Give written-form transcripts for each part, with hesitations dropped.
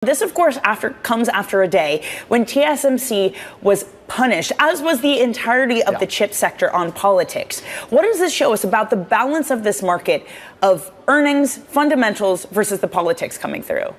This, of course, comes after a day when TSMC was punished, as was the entirety of the chip sector, on politics. What does this show us about the balance of this market of earnings, fundamentals, versus the politics coming through?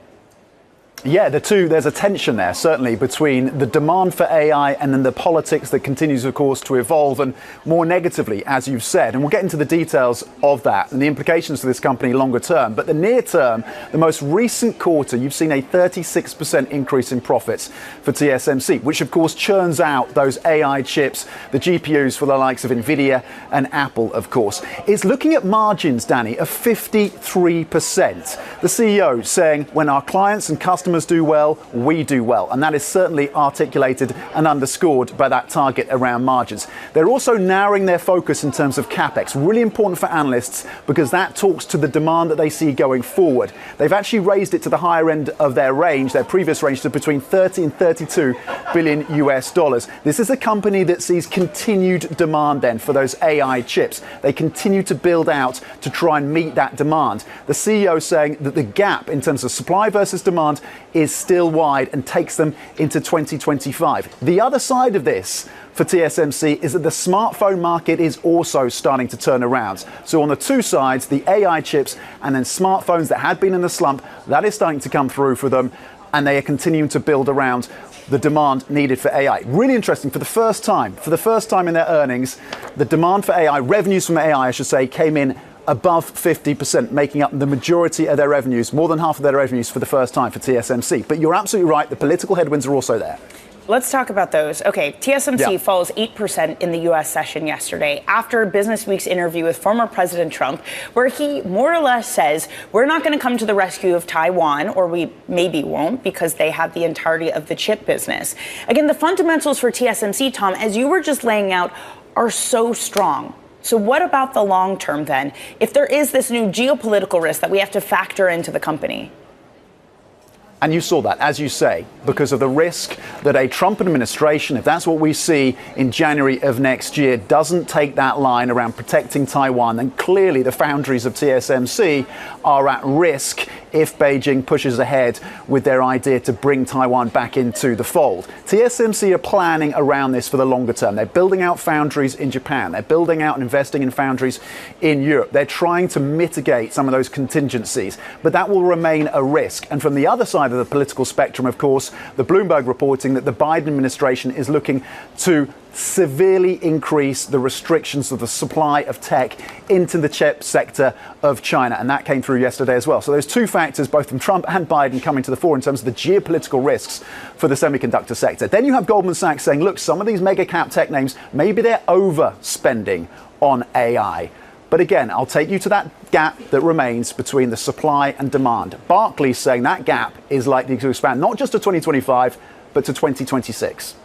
Yeah, there's a tension there, certainly, between the demand for AI and then the politics that continues, of course, to evolve, and more negatively, as you've said. And we'll get into the details of that and the implications for this company longer term. But the near term, the most recent quarter, you've seen a 36% increase in profits for TSMC, which, of course, churns out those AI chips, the GPUs for the likes of NVIDIA and Apple, of course. It's looking at margins, Danny, of 53%. The CEO saying, when our clients and customers do well, we do well. And that is certainly articulated and underscored by that target around margins. They're also narrowing their focus in terms of CapEx. Really important for analysts because that talks to the demand that they see going forward. They've actually raised it to the higher end of their range, their previous range, to between 30 and 32 billion US dollars. This is a company that sees continued demand then for those AI chips. They continue to build out to try and meet that demand. The CEO saying that the gap in terms of supply versus demand is still wide and takes them into 2025. The other side of this for TSMC is that the smartphone market is also starting to turn around. So on the two sides, the AI chips and then smartphones that had been in the slump, that is starting to come through for them, and they are continuing to build around the demand needed for AI. Really interesting, for the first time in their earnings, the demand for AI, revenues from AI, I should say, came in above 50%, making up the majority of their revenues, more than half of their revenues for the first time for TSMC. But you're absolutely right, the political headwinds are also there. Let's talk about those. Okay, TSMC falls 8% in the U.S. session yesterday after Business Week's interview with former President Trump, where he more or less says, we're not going to come to the rescue of Taiwan, or we maybe won't, because they have the entirety of the chip business. Again, the fundamentals for TSMC, Tom, as you were just laying out, are so strong. So what about the long term then, if there is this new geopolitical risk that we have to factor into the company? And you saw that, as you say, because of the risk that a Trump administration, if that's what we see in January of next year, doesn't take that line around protecting Taiwan, then clearly the foundries of TSMC are at risk if Beijing pushes ahead with their idea to bring Taiwan back into the fold. TSMC are planning around this for the longer term. They're building out foundries in Japan. They're building out and investing in foundries in Europe. They're trying to mitigate some of those contingencies, but that will remain a risk. And from the other side of the political spectrum, of course, the Bloomberg reporting that the Biden administration is looking to severely increase the restrictions of the supply of tech into the chip sector of China. And that came through yesterday as well. So those two factors, both from Trump and Biden, coming to the fore in terms of the geopolitical risks for the semiconductor sector. Then you have Goldman Sachs saying, look, some of these mega cap tech names, maybe they're overspending on AI. But again, I'll take you to that gap that remains between the supply and demand. Barclays saying that gap is likely to expand not just to 2025, but to 2026.